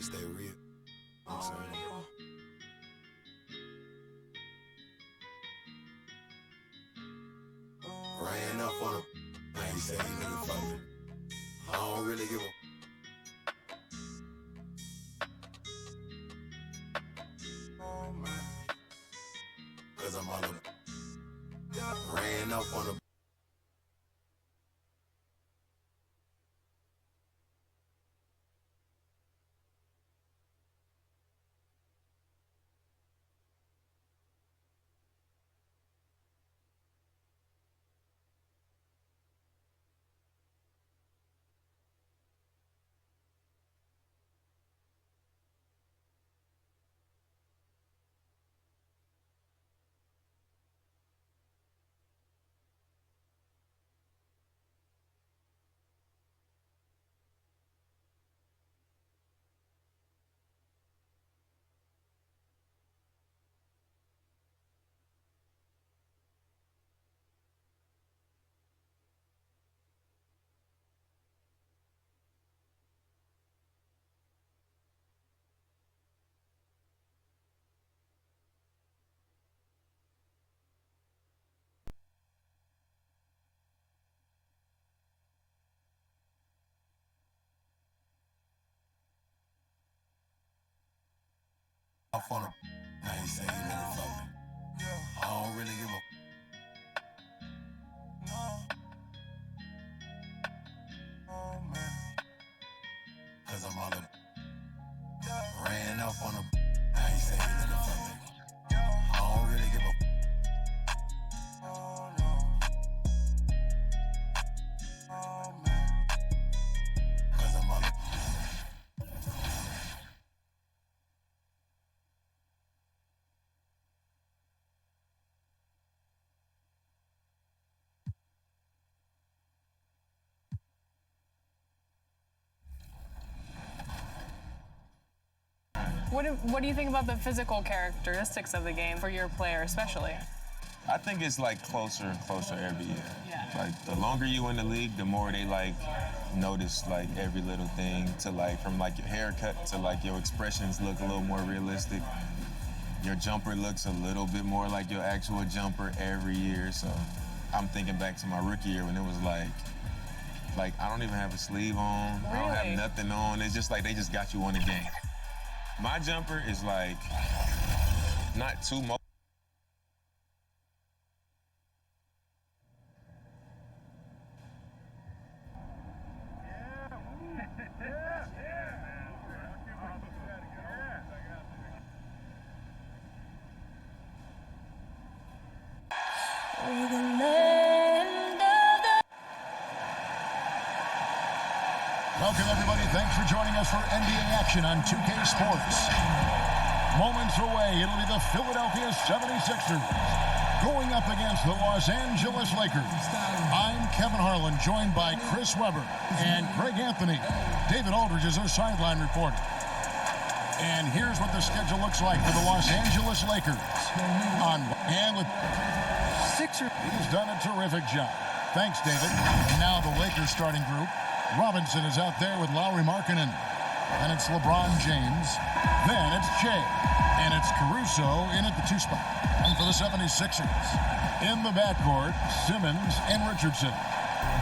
stay real. You know what I'm saying? Ran up on him. Now he say he looking for me. I don't really give a. Cause I'm all on it. Ran up on him. Up on him. Now he say he looking for me. I don't really give a. Cause I'm all in it. Ran up on him. Now he say he looking for me. I don't really give a. Cause I'm all in it. What do you think about the physical characteristics of the game for your player, especially? I think it's like closer and closer every year. Yeah. Like the longer you in the league, the more they like notice like every little thing, to like from like your haircut to like your expressions look a little more realistic. Your jumper looks a little bit more like your actual jumper every year. So I'm thinking back to my rookie year when it was like I don't even have a sleeve on. Really? I don't have nothing on. It's just like they just got you on the game. My jumper is like not too much. Welcome, everybody. Thanks for joining us for NBA action on 2K Sports. Moments away, it'll be the Philadelphia 76ers going up against the Los Angeles Lakers. I'm Kevin Harlan, joined by Chris Webber and Greg Anthony. David Aldridge is our sideline reporter. And here's what the schedule looks like for the Los Angeles Lakers. And with Sixers, he's done a terrific job. Thanks, David. Now the Lakers starting group. Robinson is out there with Lauri Markkanen. And it's LeBron James. Then it's Jay. And it's Caruso in at the 2 spot. And for the 76ers, in the backcourt, Simmons and Richardson.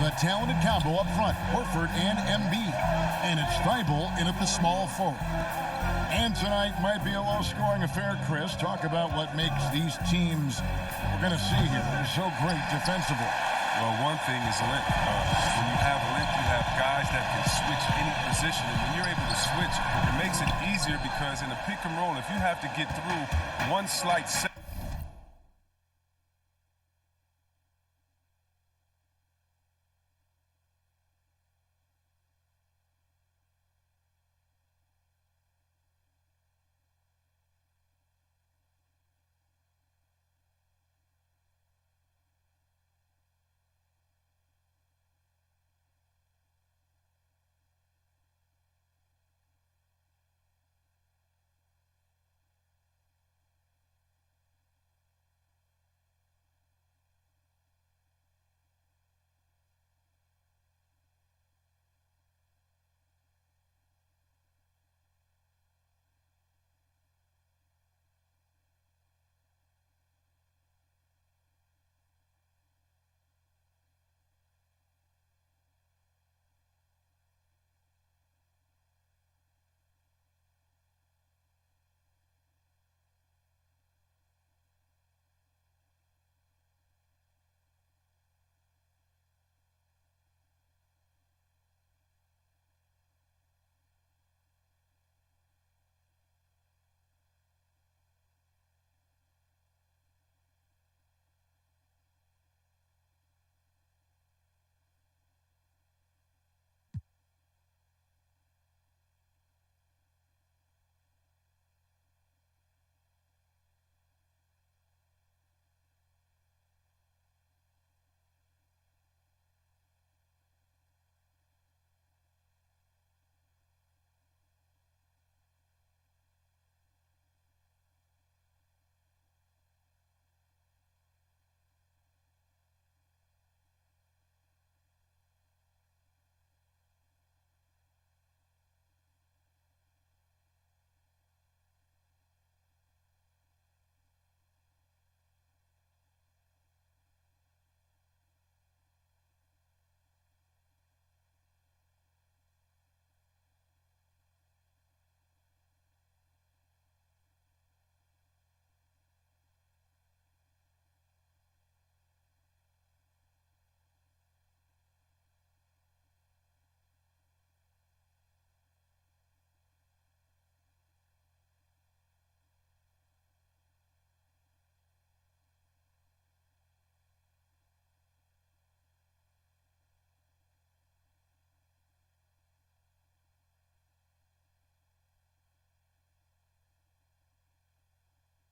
The talented combo up front, Horford and Embiid. And it's Thibault in at the small forward. And tonight might be a low-scoring affair, Chris. Talk about what makes these teams we're going to see here. They're so great defensively. Well, one thing is length. When you have length, you have guys that can switch any position. And when you're able to switch, it makes it easier because in a pick and roll, if you have to get through one slight set,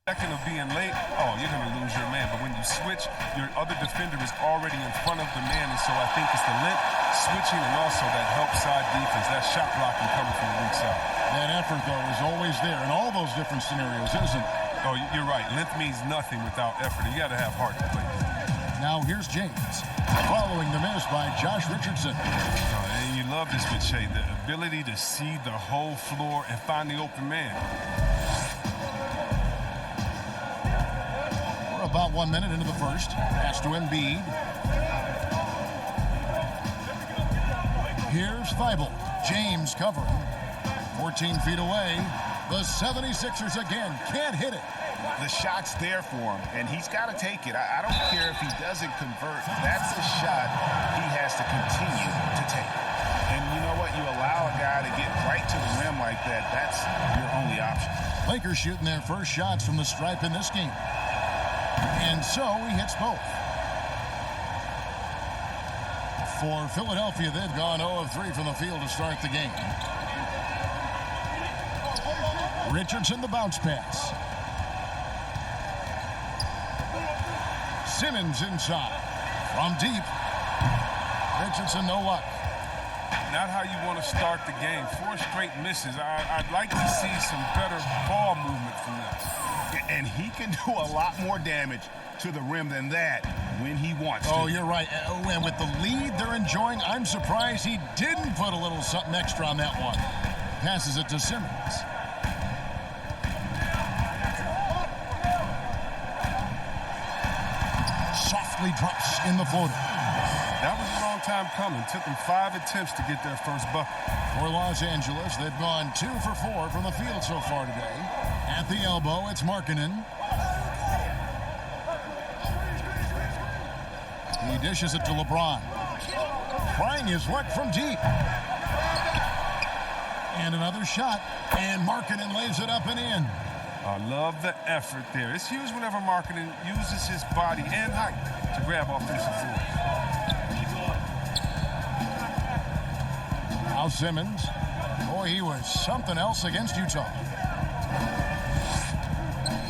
second of being late, oh, you're going to lose your man. But when you switch, your other defender is already in front of the man. And so I think it's the length, switching, and also that help side defense, that shot blocking coming from the weak side. That effort, though, is always there in all those different scenarios, isn't it? Oh, you're right. Length means nothing without effort. You got to have heart to play. Now here's James, following the miss by Josh Richardson. And you love this with Shea, the ability to see the whole floor and find the open man. We're about 1 minute into the first. Pass to Embiid. Here's Thibault. James covering. 14 feet away. The 76ers again can't hit it. The shot's there for him, and he's got to take it. I don't care if he doesn't convert. That's a shot he has to continue to take. And you know what? You allow a guy to get right to the rim like that, that's your only option. Lakers shooting their first shots from the stripe in this game. And so he hits both. For Philadelphia, they've gone 0 of 3 from the field to start the game. Richardson, the bounce pass. Simmons inside. From deep. Richardson, no luck. Not how you want to start the game. 4 straight misses. I'd like to see some better ball movement from that. And he can do a lot more damage to the rim than that when he wants to. Oh, you're right. And with the lead they're enjoying, I'm surprised he didn't put a little something extra on that one. Passes it to Simmons. Softly drops in the floater. That was a long time coming. Took them 5 attempts to get their first bucket. For Los Angeles, they've gone 2 for 4 from the field so far today. At the elbow, it's Markkanen. He dishes it to LeBron. Trying his luck from deep. And another shot. And Markkanen lays it up and in. I love the effort there. It's huge whenever Markkanen uses his body and height to grab offensive boards. Now Simmons. Boy, he was something else against Utah.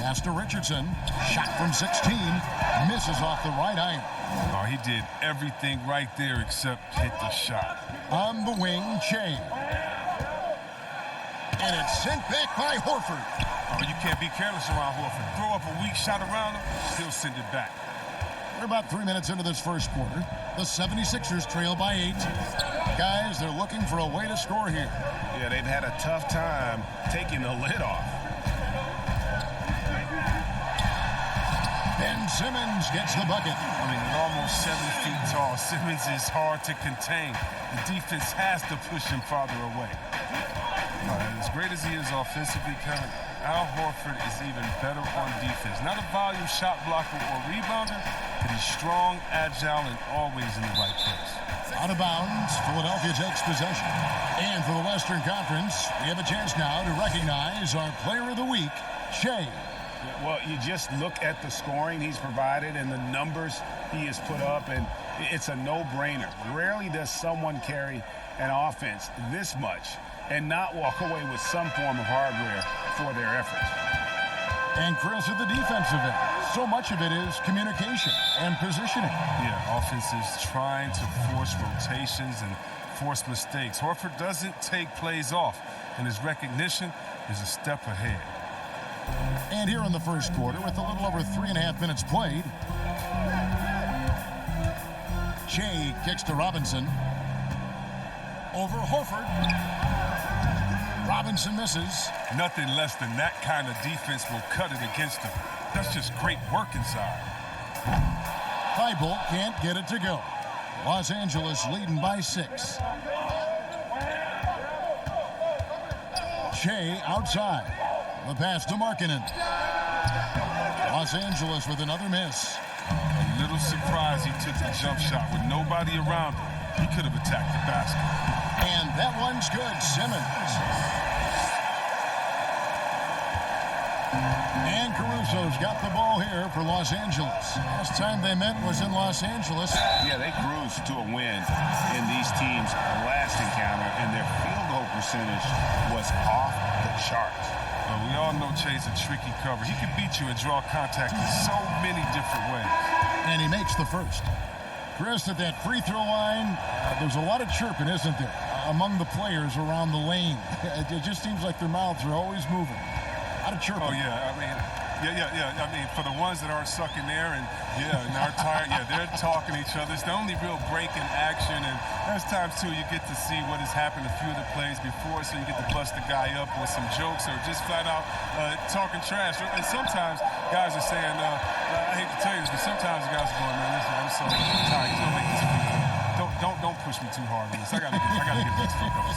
Pass to Richardson. Shot from 16. Misses off the right iron. Oh, he did everything right there except hit the shot. On the wing, Shea. And it's sent back by Horford. Oh, you can't be careless around Horford. Throw up a weak shot around him, he'll send it back. We're about 3 minutes into this first quarter. The 76ers trail by 8. Guys, they're looking for a way to score here. Yeah, they've had a tough time taking the lid off. Ben Simmons gets the bucket. I mean, at almost 7 feet tall, Simmons is hard to contain. The defense has to push him farther away. As great as he is offensively, Kevin, Al Horford is even better on defense. Not a volume shot blocker or rebounder, but he's strong, agile, and always in the right place. Out of bounds, Philadelphia takes possession. And for the Western Conference, we have a chance now to recognize our Player of the Week, Shea. Well, you just look at the scoring he's provided and the numbers he has put up, and it's a no-brainer. Rarely does someone carry an offense this much and not walk away with some form of hardware for their efforts. And Chris, at the defensive end, so much of it is communication and positioning. Yeah, offense is trying to force rotations and force mistakes. Horford doesn't take plays off, and his recognition is a step ahead. And here in the first quarter, with a little over 3.5 minutes played, Shea kicks to Robinson. Over Horford. Robinson misses. Nothing less than that kind of defense will cut it against him. That's just great work inside. Thibault can't get it to go. Los Angeles leading by 6. Shea outside. The pass to Markkanen. Los Angeles with another miss. A little surprised he took the jump shot with nobody around him. He could have attacked the basket. And that one's good. Simmons. And Caruso's got the ball here for Los Angeles. Last time they met was in Los Angeles. Yeah, they cruised to a win in these teams' last encounter, and their field goal percentage was off the charts. Well, we all know Che's a tricky cover. He can beat you and draw contact in so many different ways. And he makes the first. Chris, at that free throw line, there's a lot of chirping, isn't there, among the players around the lane. It just seems like their mouths are always moving. A lot of chirping. Oh, yeah. I mean, I mean, for the ones that aren't stuck in there and are tired, they're talking to each other. It's the only real break in action. And there's times, too, you get to see what has happened a few of the plays before, so you get to bust the guy up with some jokes or just flat out talking trash. And sometimes guys are saying, I hate to tell you this, but sometimes the guys are going, man, listen, I'm so tired. He's going to make this free throw. Don't push me too hard on this. I got to get this free throw.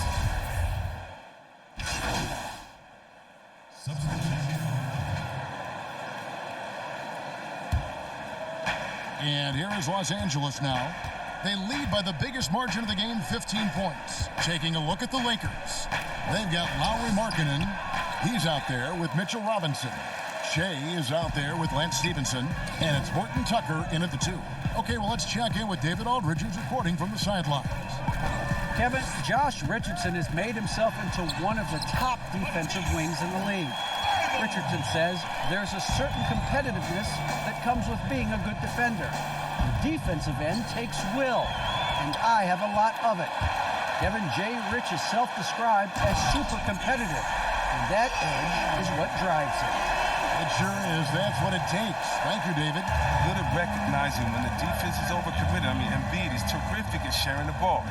And here is Los Angeles now. They lead by the biggest margin of the game, 15 points. Taking a look at the Lakers. They've got Lauri Markkanen. He's out there with Mitchell Robinson. Shea is out there with Lance Stevenson. And it's Horton Tucker in at the 2. Okay, well, let's check in with David Aldridge, who's reporting from the sidelines. Kevin, Josh Richardson has made himself into one of the top defensive wings in the league. Richardson says there's a certain competitiveness that comes with being a good defender. The defensive end takes will, and I have a lot of it. Kevin J. Rich is self-described as super competitive, and that edge is what drives him. It sure is. That's what it takes. Thank you, David. Good at recognizing when the defense is overcommitted. I mean, Embiid is terrific at sharing the ball.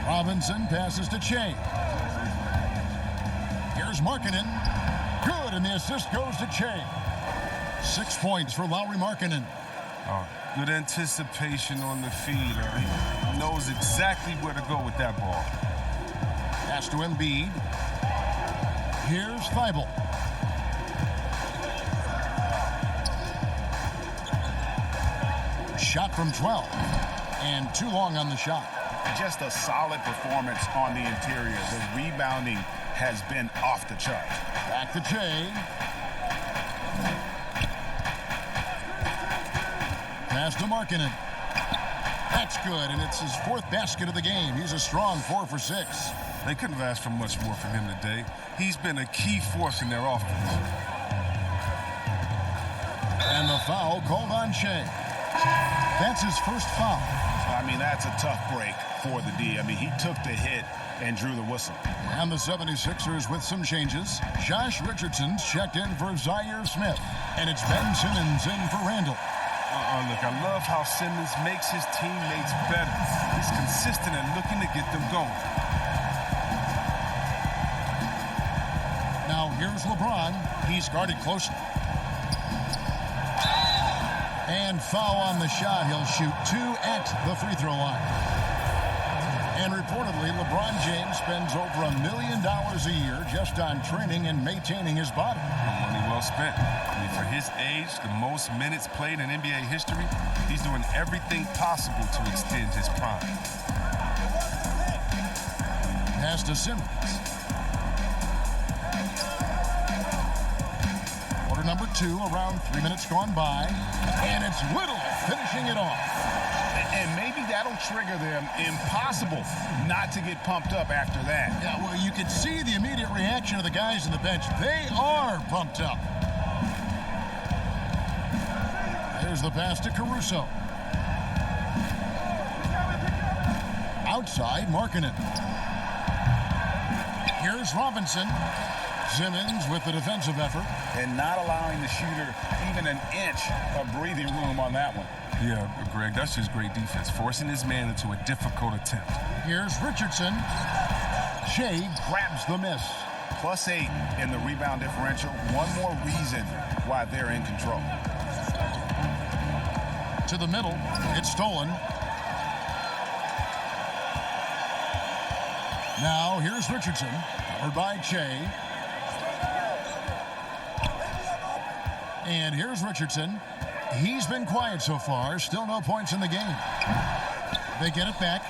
Robinson passes to Shea. Here's Markkanen. Good, and the assist goes to Shea. 6 points for Lauri Markkanen. Oh, good anticipation on the feed. He knows exactly where to go with that ball. Pass to Embiid. Here's Thibault. Shot from 12. And too long on the shot. Just a solid performance on the interior. The rebounding has been off the chart. Back to Shea. Pass to Markkanen. That's good, and it's his 4th basket of the game. He's a strong 4 for 6. They couldn't have asked for much more from him today. He's been a key force in their offense. And the foul called on Shea. That's his first foul. I mean, that's a tough break for the D. I mean, he took the hit and drew the whistle. And the 76ers with some changes. Josh Richardson's checked in for Zaire Smith. And it's Ben Simmons in for Randall. Look, I love how Simmons makes his teammates better. He's consistent and looking to get them going. Now, here's LeBron. He's guarded closely. And foul on the shot. He'll shoot 2 at the free throw line. And reportedly, LeBron James spends over $1 million a year just on training and maintaining his body. Money well spent. I mean, for his age, the most minutes played in NBA history, he's doing everything possible to extend his prime. Pass to Simmons. Quarter number 2, around 3 minutes gone by. And it's Whittle finishing it off. And maybe that'll trigger them. Impossible not to get pumped up after that. Yeah, well, you could see the immediate reaction of the guys on the bench. They are pumped up. There's the pass to Caruso. Outside, Markkanen. Here's Robinson. Simmons with the defensive effort. And not allowing the shooter even an inch of breathing room on that one. Yeah, Greg, that's just great defense, forcing his man into a difficult attempt. Here's Richardson. Shea grabs the miss. +8 in the rebound differential. One more reason why they're in control. To the middle. It's stolen. Now, here's Richardson. Covered by Shea. And here's Richardson. He's been quiet so far. Still no points in the game. They get it back.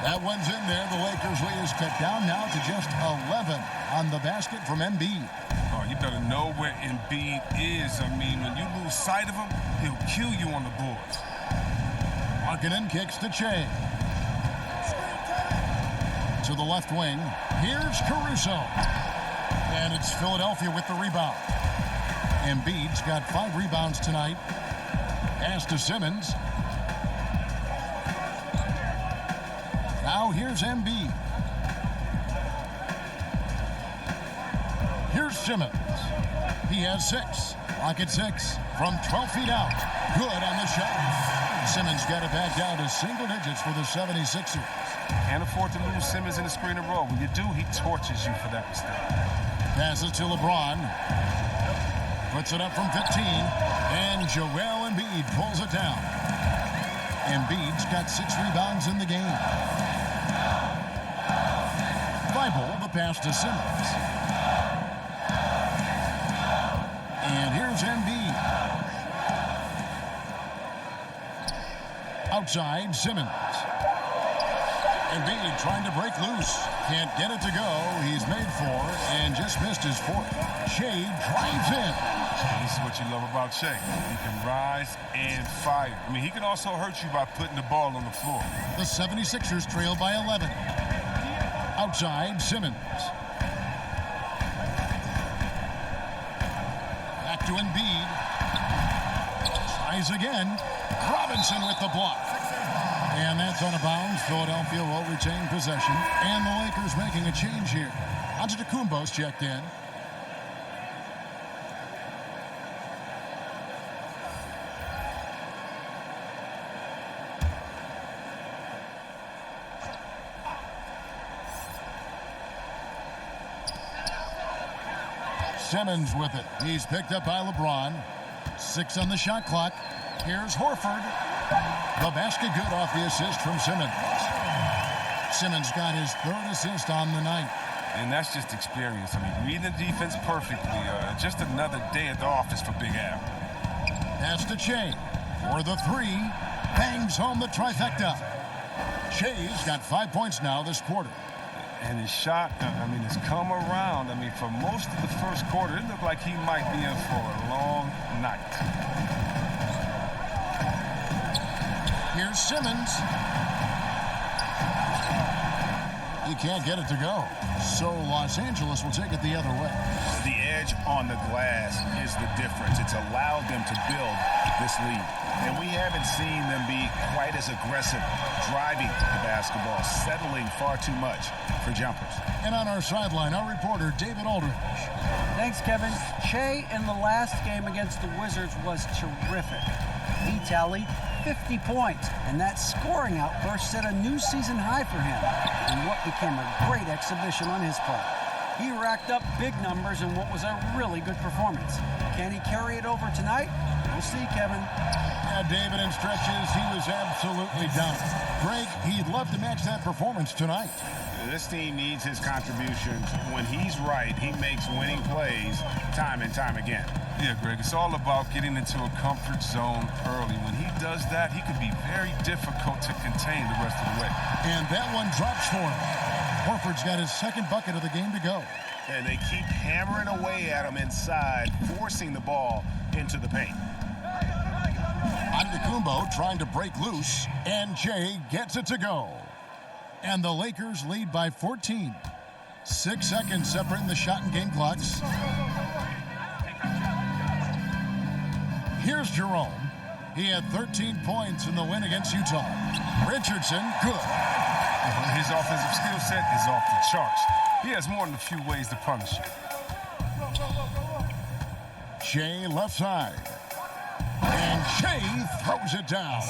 That one's in there. The Lakers' lead is cut down now to just 11 on the basket from Embiid. Oh, you better know where Embiid is. I mean, when you lose sight of him, he'll kill you on the boards. Markkanen kicks to Shea. To the left wing. Here's Caruso. And it's Philadelphia with the rebound. Embiid's got 5 rebounds tonight. Pass to Simmons. Now here's Embiid. Here's Simmons. He has 6. Lock at 6 from 12 feet out. Good on the shot. Simmons got it back down to single digits for the 76ers. Can't afford to lose Simmons in the screen and roll. When you do, he torches you for that mistake. Passes to LeBron. Puts it up from 15. And Joel Embiid pulls it down. Embiid's got 6 rebounds in the game. Thibault, the pass to Simmons. And here's Embiid. Outside, Simmons. Embiid trying to break loose. Can't get it to go. He's made 4 and just missed his 4th. Shea drives in. This is what you love about Shea. He can rise and fire. I mean, he can also hurt you by putting the ball on the floor. The 76ers trail by 11. Outside, Simmons. Back to Embiid. Tries again. Robinson with the block. And that's out of bounds. Philadelphia will retain possession. And the Lakers making a change here. Antetokounmpo's checked in. Simmons with it. He's picked up by LeBron. 6 on the shot clock. Here's Horford. The basket good off the assist from Simmons. Simmons got his 3rd assist on the night. And that's just experience. I mean, reading the defense perfectly. Just another day at the office for Big Al. Pass to Shea for the 3. Bangs home the trifecta. Shea's got 5 points now this quarter. And his shot, I mean, has come around. I mean, for most of the first quarter, it looked like he might be in for a long night. Here's Simmons. He can't get it to go. So Los Angeles will take it the other way. The edge on the glass is the difference. It's allowed them to build this lead. And we haven't seen them be quite as aggressive driving the basketball, settling far too much for jumpers. And on our sideline, our reporter, David Aldridge. Thanks, Kevin. Shea in the last game against the Wizards was terrific. He tallied 50 points, and that scoring outburst set a new season high for him in what became a great exhibition on his part. He racked up big numbers in what was a really good performance. Can he carry it over tonight? We'll see, Kevin. Yeah, David, in stretches, he was absolutely done. Greg, he'd love to match that performance tonight. This team needs his contributions. When he's right, he makes winning plays time and time again. Yeah, Greg, it's all about getting into a comfort zone early. When he does that, he can be very difficult to contain the rest of the way. And that one drops for him. Horford's got his 2nd bucket of the game to go. And they keep hammering away at him inside, forcing the ball into the paint. Antetokounmpo trying to break loose, and Shea gets it to go. And the Lakers lead by 14. 6 seconds separating the shot and game clocks. Here's Jerome. He had 13 points in the win against Utah. Richardson, good. His offensive skill set is off the charts. He has more than a few ways to punish you. Shea left side. And Shea throws it down.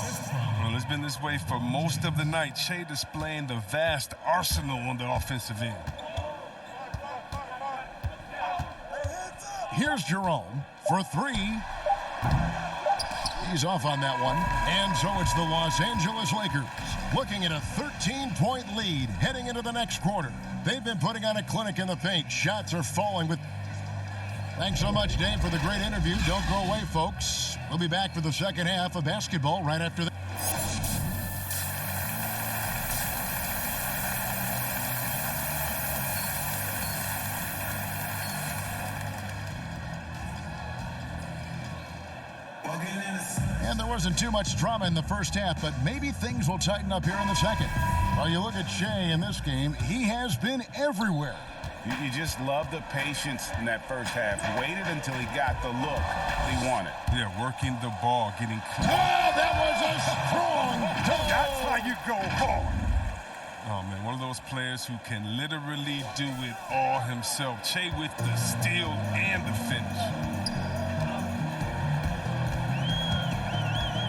Well, it's been this way for most of the night. Shea displaying the vast arsenal on the offensive end. Here's Jerome for 3. He's off on that one. And so it's the Los Angeles Lakers looking at a 13-point lead heading into the next quarter. They've been putting on a clinic in the paint. Shots are falling with... Thanks so much, Dave, for the great interview. Don't go away, folks. We'll be back for the second half of basketball right after that. And there wasn't too much drama in the first half, but maybe things will tighten up here in the second. Well, you look at Shea in this game, he has been everywhere. You just love the patience in that first half. Waited until he got the look he wanted. Yeah, working the ball, getting clean. Oh, that was a strong dunk. That's how you go hard. Oh, man, one of those players who can literally do it all himself. Che with the steal and the finish.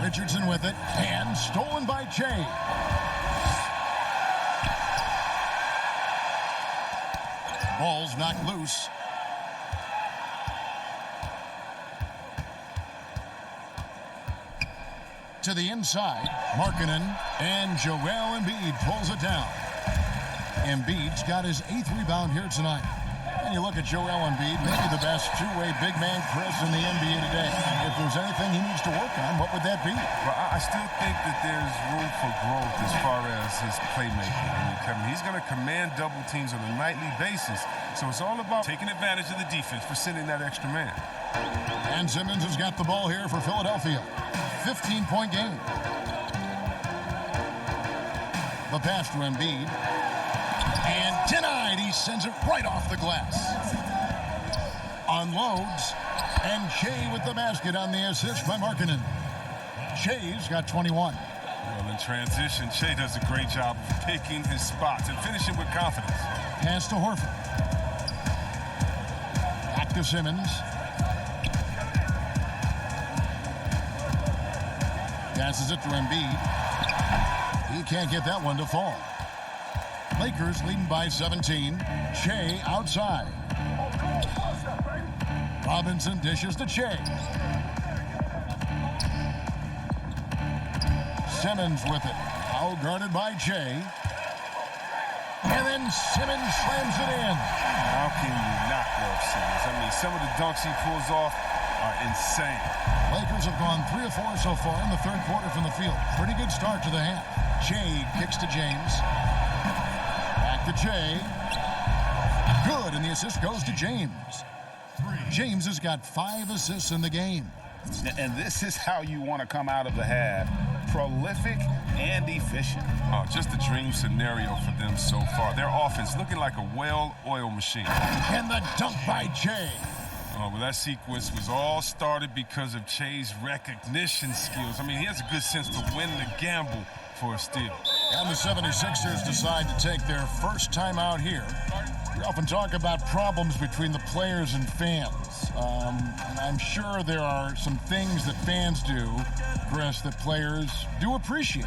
Richardson with it, and stolen by Che. Ball's knocked loose. To the inside, Markkanen, and Joel Embiid pulls it down. Embiid's got his 8th rebound here tonight. And you look at Joel Embiid, maybe the best two-way big man Chris in the NBA today. If there's anything he needs to work on, what would that be? Well, I still think that there's room for growth as far as his playmaking. I mean, he's going to command double teams on a nightly basis. So it's all about taking advantage of the defense for sending that extra man. And Simmons has got the ball here for Philadelphia. 15-point game. The pass to Embiid. And denied. He sends it right off the glass. Unloads. And Che with the basket on the assist by Markkanen. Che's got 21. Well, in transition, Che does a great job of picking his spots and finishing with confidence. Pass to Horford. Back to Simmons. Passes it to Embiid. He can't get that one to fall. Lakers leading by 17. Che outside. Robinson dishes to Che. Simmons with it. Now guarded by Che. And then Simmons slams it in. How can you not love Simmons? I mean, some of the dunks he pulls off are insane. Lakers have gone 3 of 4 so far in the third quarter from the field. Pretty good start to the half. Che kicks to James. Back to Che. Good, and the assist goes to James. James has got 5 assists in the game. And this is how you want to come out of the half. Prolific and efficient. Oh, just a dream scenario for them so far. Their offense looking like a well-oiled machine. And the dunk by Che. Oh, well, that sequence was all started because of Che's recognition skills. I mean, he has a good sense to win the gamble for a steal. And the 76ers decide to take their first time out here. We often talk about problems between the players and fans. I'm sure there are some things that fans do, Chris, that players do appreciate.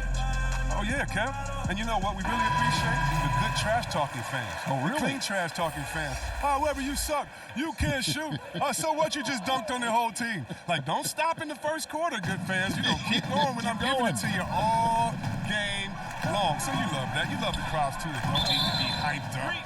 Oh, yeah, Kev. And you know what we really appreciate? The good trash-talking fans. Oh, really? The clean trash-talking fans. Oh, Weber, you suck. You can't shoot. So what? You just dunked on their whole team. Like, don't stop in the first quarter, good fans. You're going to keep going when I'm giving it to you all game long. So you love that. You love the crowds, too, that don't need to be hyped up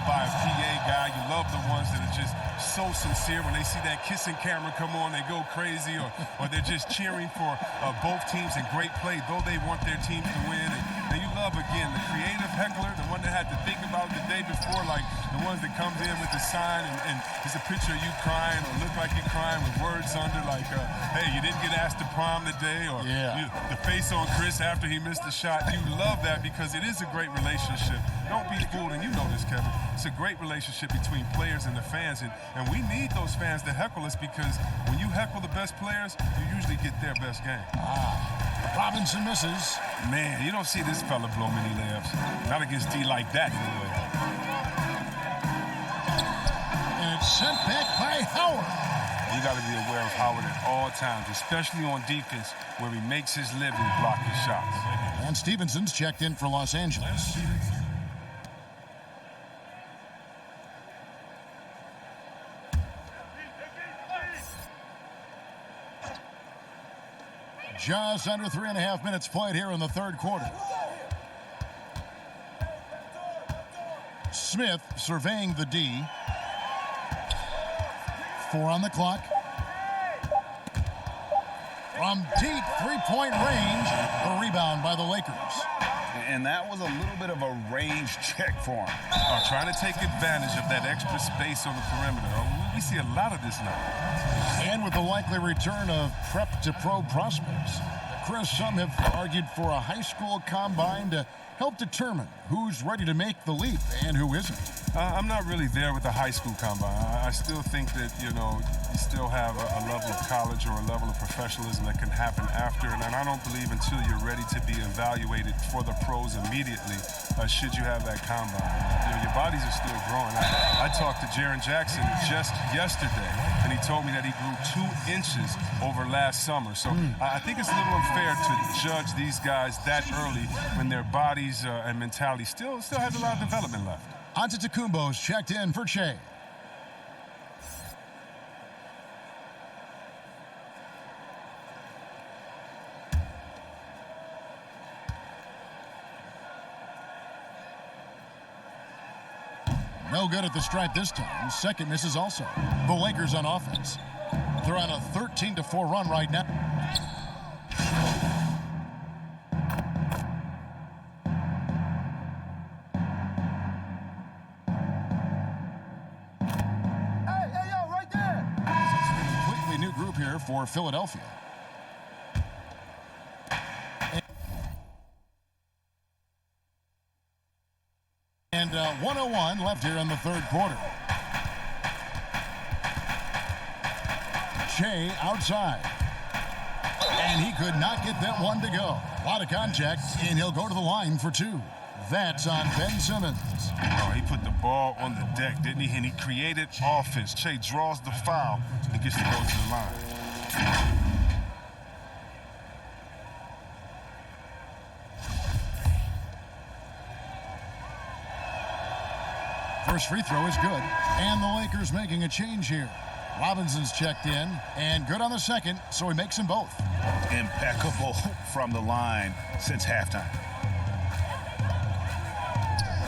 by a PA guy. You love the ones that are just so sincere. When they see that kissing camera come on, they go crazy, or they're just cheering for both teams in great play, though they want their teams to win. And you love, again, the creative heckler, the one that had to think about the day before, like the ones that comes in with the sign and it's a picture of you crying or look like you're crying with words under like, hey, you didn't get asked to prom today, or the face on Chris after he missed the shot. You love that because it is a great relationship. Don't be fooled, and you know this, Kevin. It's a great relationship between players and the fans, and we need those fans to heckle us because when you heckle the best players, you usually get their best game. Robinson misses. Man, you don't see this fella blow many layups. Not against D like that, anyway. And it's sent back by Howard. You got to be aware of Howard at all times, especially on defense, where he makes his living blocking shots. And Stevenson's checked in for Los Angeles. Just under 3.5 minutes played here in the third quarter. Smith surveying the D. 4 on the clock. From deep three-point range, a rebound by the Lakers. And that was a little bit of a range check for him. Trying to take advantage of that extra space on the perimeter. We see a lot of this now. And with the likely return of prep-to-pro prospects, Chris, some have argued for a high school combine to help determine who's ready to make the leap and who isn't. I'm not really there with the high school combine. I still think that, you still have a level of college or a level of professionalism that can happen after. And I don't believe until you're ready to be evaluated for the pros immediately, should you have that combine. Your bodies are still growing. I talked to Jaren Jackson just yesterday, and he told me that he grew 2 inches over last summer. So I think it's a little unfair to judge these guys that early when their bodies and mentality still has a lot of development left. Antetokounmpo's checked in for Shea. No good at the stripe this time. Second misses also. The Lakers on offense. They're on a 13-4 run right now. Hey, yo, right there! Completely new group here for Philadelphia. And 1:01 left here in the third quarter. Shea outside. And he could not get that one to go. A lot of contact, and he'll go to the line for 2. That's on Ben Simmons. Oh, he put the ball on the deck, didn't he? And he created offense. Shea draws the foul and gets to go to the line. First free throw is good. And the Lakers making a change here. Robinson's checked in, and good on the second, so he makes them both. Impeccable from the line since halftime.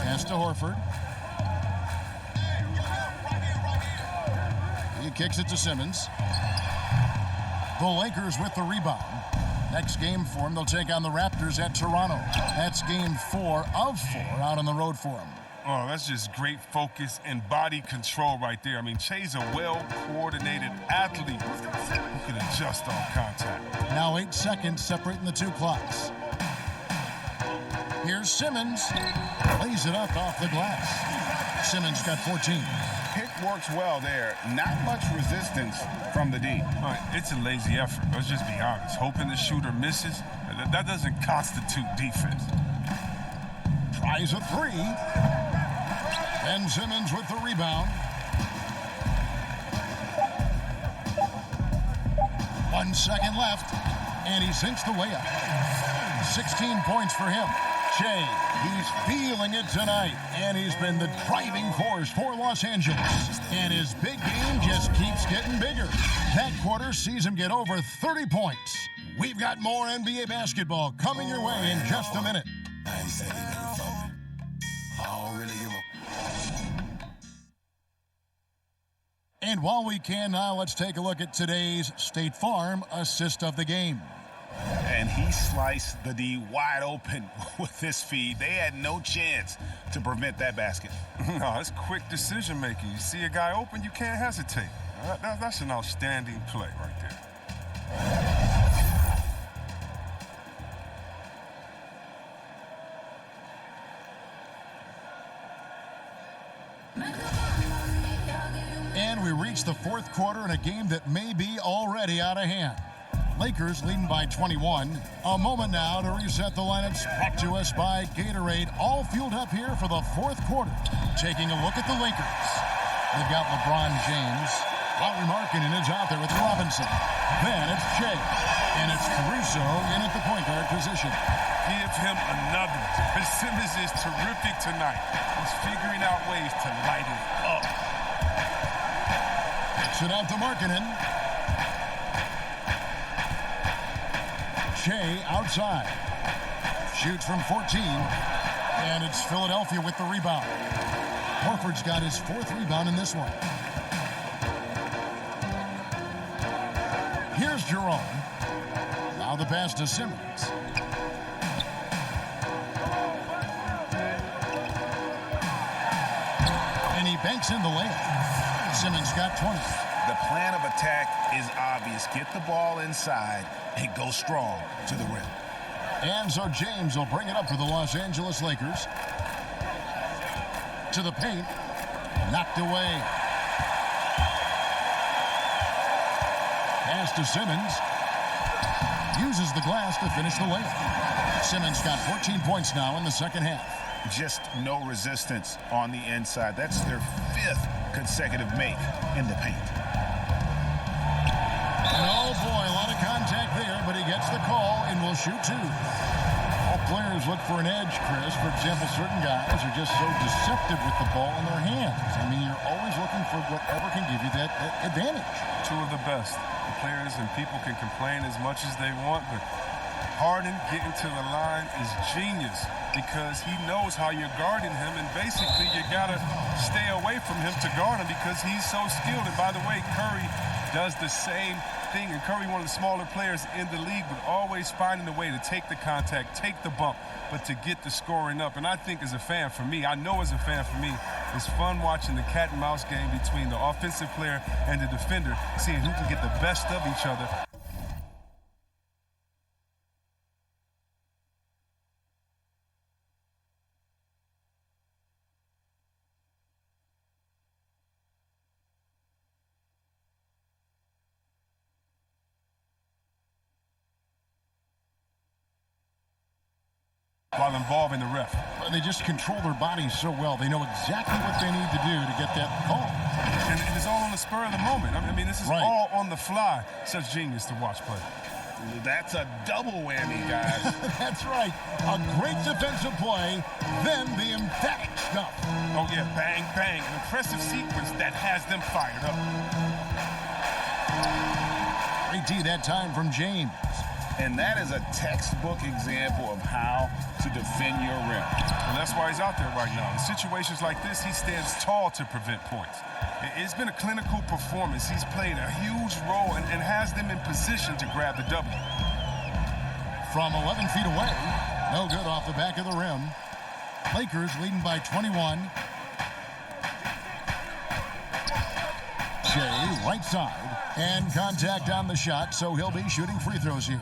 Pass to Horford. He kicks it to Simmons. The Lakers with the rebound. Next game for them, they'll take on the Raptors at Toronto. That's game 4 of 4 out on the road for them. Oh, that's just great focus and body control right there. I mean, Shea's a well-coordinated athlete who can adjust on contact. Now 8 seconds separating the 2 clocks. Here's Simmons. Lays it up off the glass. Simmons got 14. Pick works well there. Not much resistance from the D. All right, it's a lazy effort. Let's just be honest. Hoping the shooter misses, that doesn't constitute defense. Tries a 3. And Simmons with the rebound. 1 second left, and he sinks the layup. 16 points for him. Shea, he's feeling it tonight, and he's been the driving force for Los Angeles. And his big game just keeps getting bigger. That quarter sees him get over 30 points. We've got more NBA basketball coming your way in just a minute. I ain't say anything for me. I don't really give a... And while we can now, let's take a look at today's State Farm assist of the game. And he sliced the D wide open with his feed. They had no chance to prevent that basket. No, that's quick decision making. You see a guy open, you can't hesitate. That's an outstanding play right there. And we reach the fourth quarter in a game that may be already out of hand. Lakers leading by 21. A moment now to reset the lineups brought to us by Gatorade. All fueled up here for the fourth quarter. Taking a look at the Lakers. They've got LeBron James. Lauri Markkanen is out there with Robinson. Then it's Shea. And it's Caruso in at the point guard position. Give him another. Simmons is terrific tonight. He's figuring out ways to light it up. Kicks it out to Markkanen. Shea outside. Shoots from 14. And it's Philadelphia with the rebound. Horford's got his 4th rebound in this one. Here's Jerome. Now the pass to Simmons. And he banks in the layup. Simmons got 20. The plan of attack is obvious. Get the ball inside and go strong to the rim. And so James will bring it up for the Los Angeles Lakers. To the paint. Knocked away. Pass to Simmons. Uses the glass to finish the layup. Simmons got 14 points now in the second half. Just no resistance on the inside. That's their 5th consecutive make in the paint. And oh boy, a lot of contact there, but he gets the call and will shoot 2. All players look for an edge, Chris. For example, certain guys are just so deceptive with the ball in their hands. I mean, you're always looking for whatever can give you that advantage. 2 of the best. The players and people can complain as much as they want, but Harden getting to the line is genius because he knows how you're guarding him, and basically you got to stay away from him to guard him because he's so skilled. And by the way, Curry does the same thing, and Curry, one of the smaller players in the league, but always finding a way to take the contact, take the bump, but to get the scoring up. And I think as a fan, for me, I know as a fan, for me, it's fun watching the cat and mouse game between the offensive player and the defender, seeing who can get the best of each other. While involving the ref. They just control their bodies so well. They know exactly what they need to do to get that call. And it's all on the spur of the moment. I mean, this is right. all on the fly. Such genius to watch play. That's a double whammy, guys. That's right. A great defensive play, then the emphatic stuff. Oh, yeah, bang, bang. An impressive sequence that has them fired up. Great D that time from James. And that is a textbook example of how to defend your rim. And that's why he's out there right now. In situations like this, he stands tall to prevent points. It's been a clinical performance. He's played a huge role and has them in position to grab the W. From 11 feet away, no good off the back of the rim. Lakers leading by 21. Shea, right side, and contact on the shot, so he'll be shooting free throws here.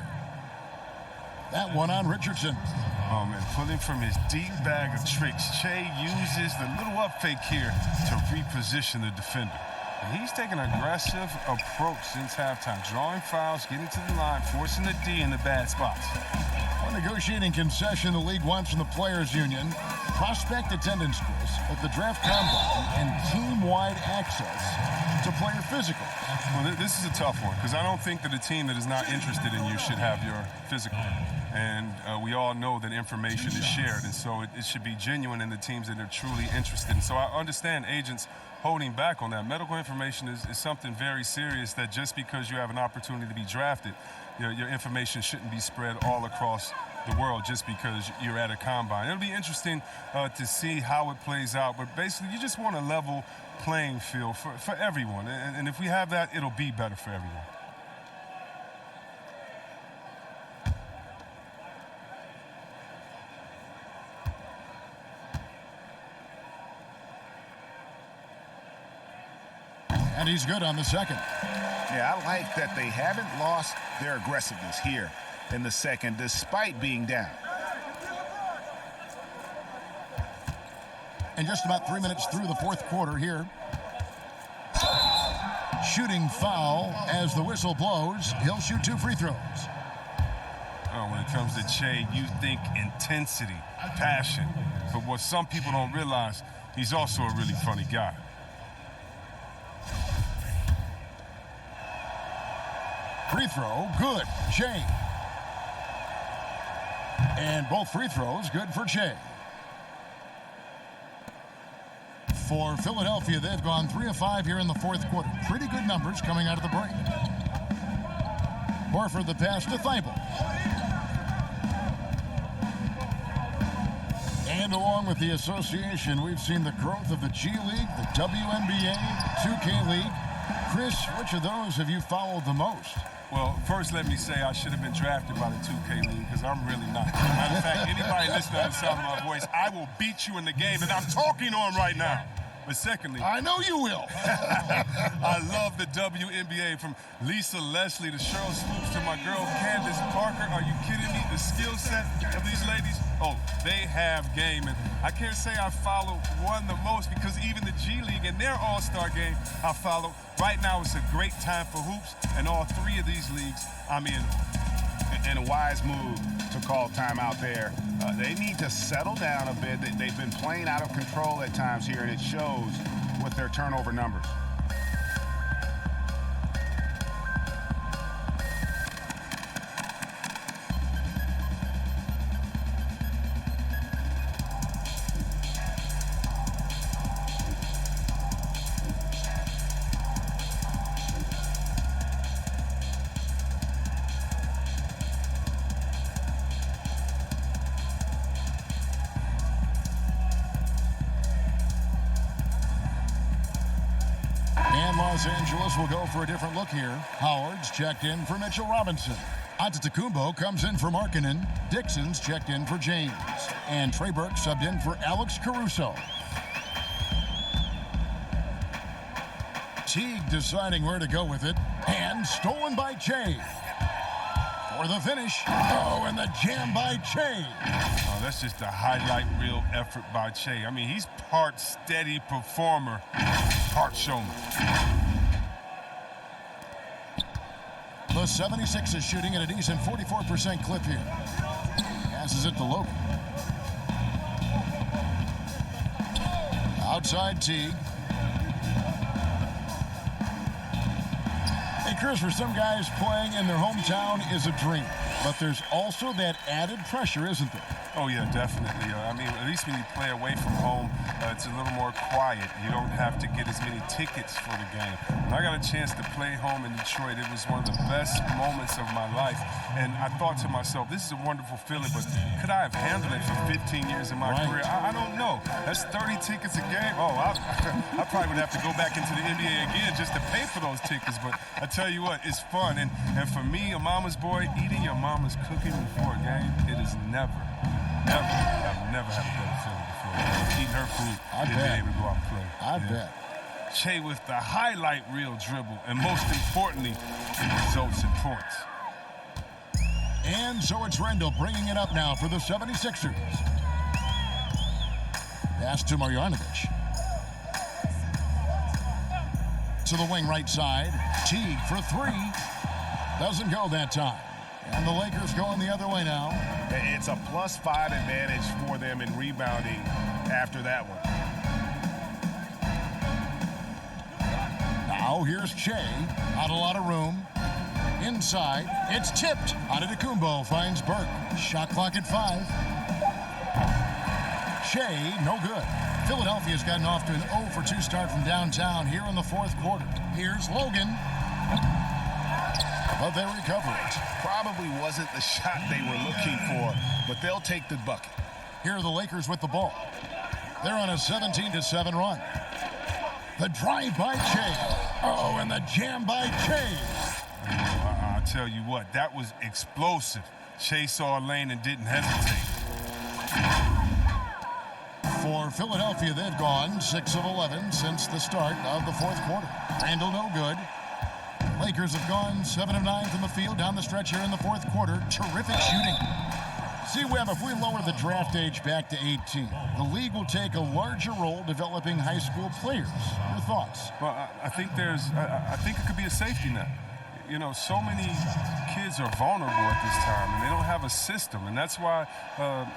That one on Richardson. Oh, man, pulling from his deep bag of tricks. Shea uses the little up fake here to reposition the defender. And he's taking an aggressive approach since halftime, drawing fouls, getting to the line, forcing the D in the bad spots. One negotiating concession the league wants from the Players Union, prospect attendance, Chris, at the draft combine, and team-wide access to player physicals. Well, this is a tough one because I don't think that a team that is not interested in you should have your physical. And we all know that information is shared, and so it should be genuine in the teams that are truly interested. And so I understand agents holding back on that. Medical information is something very serious that just because you have an opportunity to be drafted, your information shouldn't be spread all across the world just because you're at a combine. It'll be interesting to see how it plays out, but basically you just want a level playing field for everyone. And if we have that, it'll be better for everyone. And he's good on the second. Yeah, I like that they haven't lost their aggressiveness here in the second, despite being down. And just about 3 minutes through the fourth quarter here. Shooting foul as the whistle blows. He'll shoot 2 free throws. Oh, when it comes to Che, you think intensity, passion. But what some people don't realize, he's also a really funny guy. Free throw, good. Che. And both free throws good for Che. For Philadelphia, they've gone 3 of 5 here in the fourth quarter. Pretty good numbers coming out of the break. Horford the pass to Thibault. And along with the association, we've seen the growth of the G League, the WNBA, 2K League. Chris, which of those have you followed the most? Well, first let me say I should have been drafted by the 2K League because I'm really not. Matter of fact, anybody listening to the sound of my voice, I will beat you in the game that I'm talking on right now. But secondly, I know you will. I love the WNBA, from Lisa Leslie to Cheryl Swoops to my girl Candace Parker. Are you kidding me? The skill set of these ladies, oh, they have game. And I can't say I follow one the most, because even the G League and their All-Star game I follow. Right now it's a great time for hoops, and all three of these leagues I'm in on. And a wise move to call timeout there. They need to settle down a bit. They've been playing out of control at times here, and it shows with their turnover numbers. Los Angeles will go for a different look here. Howard's checked in for Mitchell Robinson. Antetokounmpo comes in for Markkanen. Dixon's checked in for James. And Trey Burke subbed in for Alex Caruso. Teague deciding where to go with it. And stolen by Che. For the finish. Oh, and the jam by Che. Oh, that's just a highlight reel effort by Che. I mean, he's part steady performer, part showman. The 76ers shooting at a decent 44% clip here. Passes it to Logan. Outside Teague. Hey, Chris, for some guys, playing in their hometown is a dream. But there's also that added pressure, isn't there? Oh, yeah, definitely. I mean, at least when you play away from home, it's a little more quiet. You don't have to get as many tickets for the game. When I got a chance to play home in Detroit, it was one of the best moments of my life. And I thought to myself, this is a wonderful feeling, but could I have handled it for 15 years in my career? I don't know. That's 30 tickets a game. Oh, I probably would have to go back into the NBA again just to pay for those tickets. But I tell you what, it's fun. And for me, a mama's boy, eating your mama's cooking before a game, it is never, I've never had a better feeling before. Eating her food, being able to go out and play. I bet. Che with the highlight reel dribble, and most importantly, it results in points. And so it's Rendell bringing it up now for the 76ers. Pass to Marjanovic. To the wing right side. Teague for three. Doesn't go that time. And the Lakers going the other way now. It's a +5 advantage for them in rebounding after that one. Now here's Che. Not a lot of room. Inside. It's tipped. Antetokounmpo finds Burke. Shot clock at 5. Che, no good. Philadelphia's gotten off to an 0 for 2 start from downtown here in the fourth quarter. Here's Logan. But they recover it. Probably wasn't the shot they were looking for, but they'll take the bucket. Here are the Lakers with the ball. They're on a 17-7 run. The drive by Che. Oh, and the jam by Che. I'll tell you what, that was explosive. Che saw a lane and didn't hesitate. For Philadelphia, they've gone 6 of 11 since the start of the fourth quarter. Randall no good. Lakers have gone 7 of 9 from the field down the stretch here in the fourth quarter. Terrific shooting. See, Webb, if we lower the draft age back to 18, the league will take a larger role developing high school players. Your thoughts? Well, I think it could be a safety net. You know, so many kids are vulnerable at this time, and they don't have a system, and that's why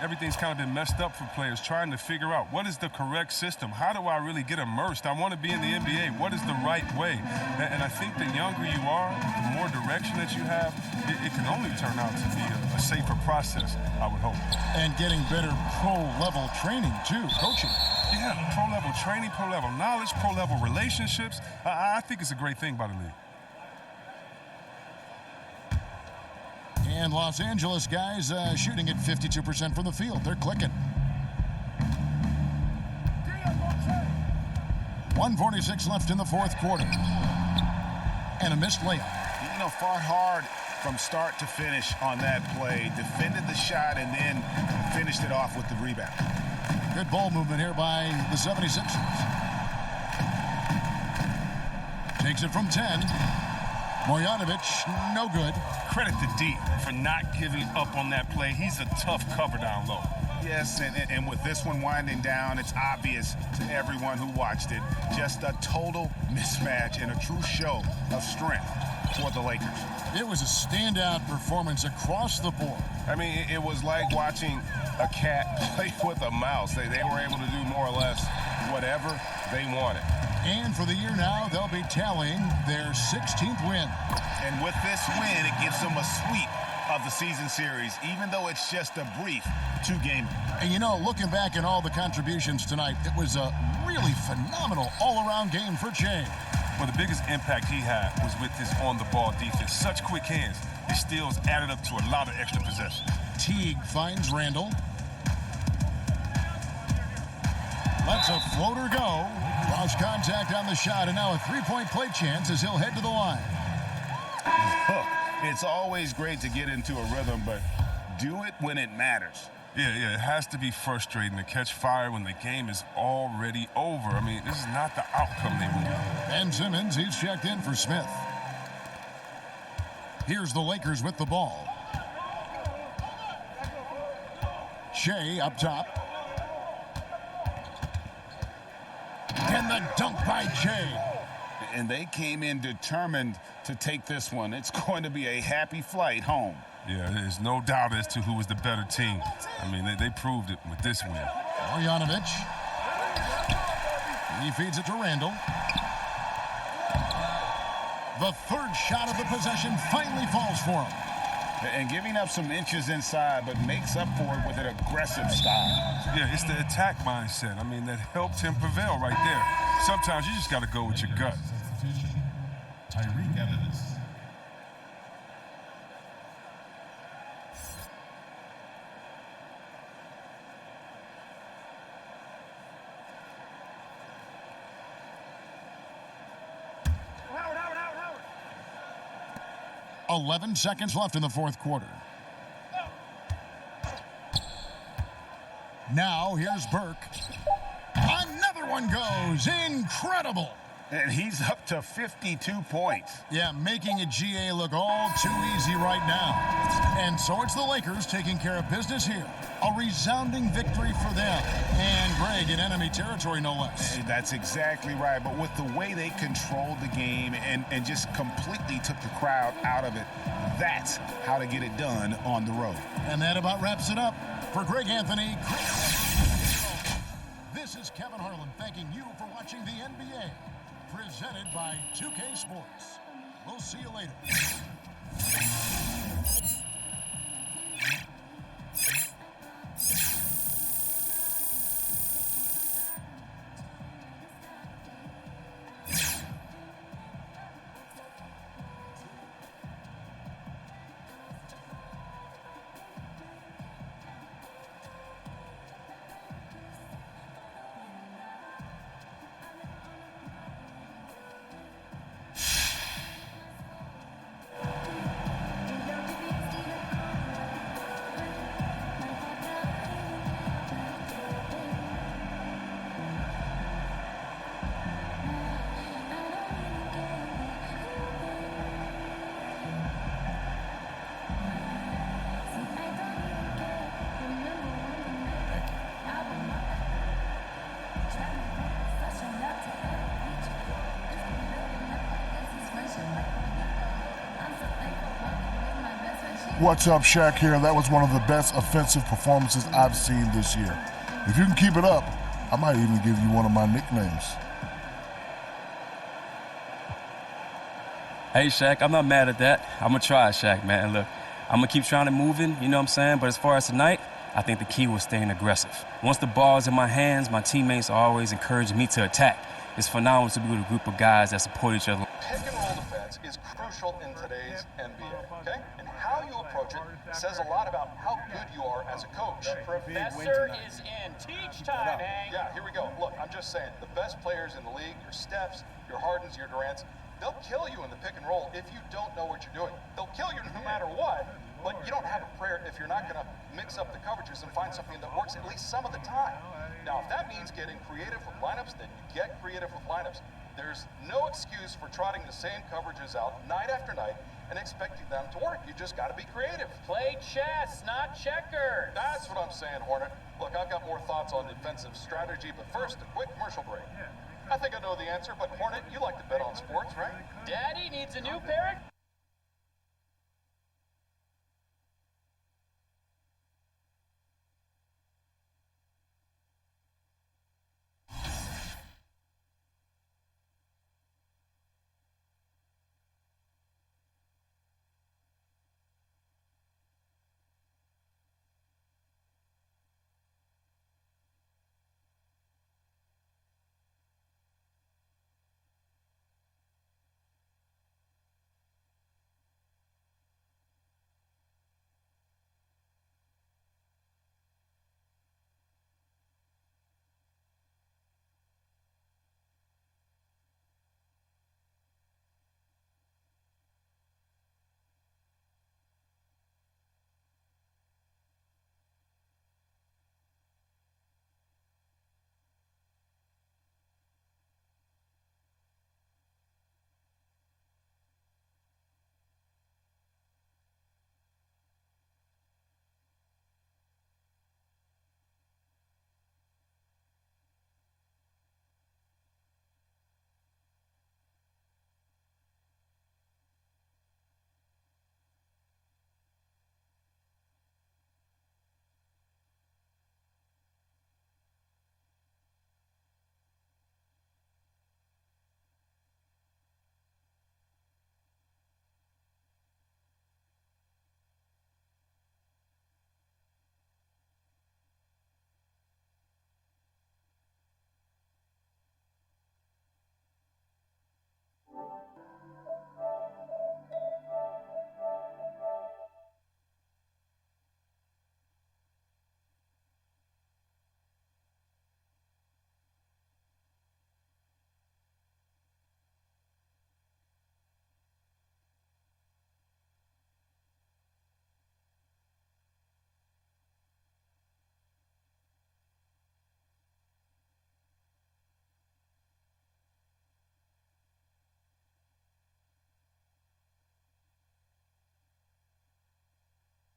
everything's kind of been messed up for players, trying to figure out what is the correct system. How do I really get immersed? I want to be in the NBA. What is the right way? And I think the younger you are, the more direction that you have, it can only turn out to be a safer process, I would hope. And getting better pro-level training, too, coaching. Yeah, pro-level training, pro-level knowledge, pro-level relationships. I think it's a great thing by the league. And Los Angeles guys shooting at 52% from the field. They're clicking. 1:46 left in the fourth quarter. And a missed layup. You know, fought hard from start to finish on that play. Defended the shot and then finished it off with the rebound. Good ball movement here by the 76ers. Takes it from 10. Mojanovic, no good. Credit to D for not giving up on that play. He's a tough cover down low. Yes, and with this one winding down, it's obvious to everyone who watched it. Just a total mismatch and a true show of strength for the Lakers. It was a standout performance across the board. I mean, it was like watching a cat play with a mouse. They were able to do more or less whatever they wanted. And for the year now, they'll be tallying their 16th win. And with this win, it gives them a sweep of the season series, even though it's just a brief two-game. And you know, looking back at all the contributions tonight, it was a really phenomenal all-around game for Jay. Well, the biggest impact he had was with his on-the-ball defense. Such quick hands. His steals added up to a lot of extra possessions. Teague finds Randall. Lets a floater go. Lost contact on the shot, and now a three-point play chance as he'll head to the line. Look, it's always great to get into a rhythm, but do it when it matters. Yeah, it has to be frustrating to catch fire when the game is already over. I mean, this is not the outcome they want. Ben Simmons, he's checked in for Smith. Here's the Lakers with the ball. Shea up top. And the dunk by Jay. And they came in determined to take this one. It's going to be a happy flight home. Yeah, there's no doubt as to who was the better team. I mean, they proved it with this win. Mojanovic. He feeds it to Randall. The third shot of the possession finally falls for him. And giving up some inches inside, but makes up for it with an aggressive style. Yeah, it's the attack mindset. I mean, that helped him prevail right there. Sometimes you just got to go with your gut. Tyreek Evans. Howard. 11 seconds left in the fourth quarter. Now here's Burke. Another one goes. Incredible. And he's up to 52 points. Yeah, making a GA look all too easy right now. And so it's the Lakers taking care of business here. A resounding victory for them. And Greg in enemy territory, no less. That's exactly right. But with the way they controlled the game and just completely took the crowd out of it, that's how to get it done on the road. And that about wraps it up. For Greg Anthony, this is Kevin Harlan thanking you for watching the NBA. Presented by 2K Sports. We'll see you later. What's up, Shaq here. That was one of the best offensive performances I've seen this year. If you can keep it up, I might even give you one of my nicknames. Hey, Shaq, I'm not mad at that. I'm going to try, Shaq, man. Look, I'm going to keep trying to move in, you know what I'm saying? But as far as tonight, I think the key was staying aggressive. Once the ball's in my hands, my teammates are always encouraging me to attack. It's phenomenal to be with a group of guys that support each other. Pick and roll defense is crucial in today's NBA, okay? And how you approach it says a lot about how good you are as a coach. Professor is in. Teach time, Hank. Yeah, here we go. Look, I'm just saying, the best players in the league, your Stephs, your Hardens, your Durants, they'll kill you in the pick and roll if you don't know what you're doing. They'll kill you no matter what, but you don't have a prayer if you're not going to mix up the coverages and find something that works at least some of the time. Now, if that means getting creative with lineups, then you get creative with lineups. There's no excuse for trotting the same coverages out night after night and expecting them to work. You just got to be creative. Play chess, not checkers. That's what I'm saying, Hornet. Look, I've got more thoughts on defensive strategy, but first, a quick commercial break. I think I know the answer, but Hornet, you like to bet on sports, right? Daddy needs a new pair of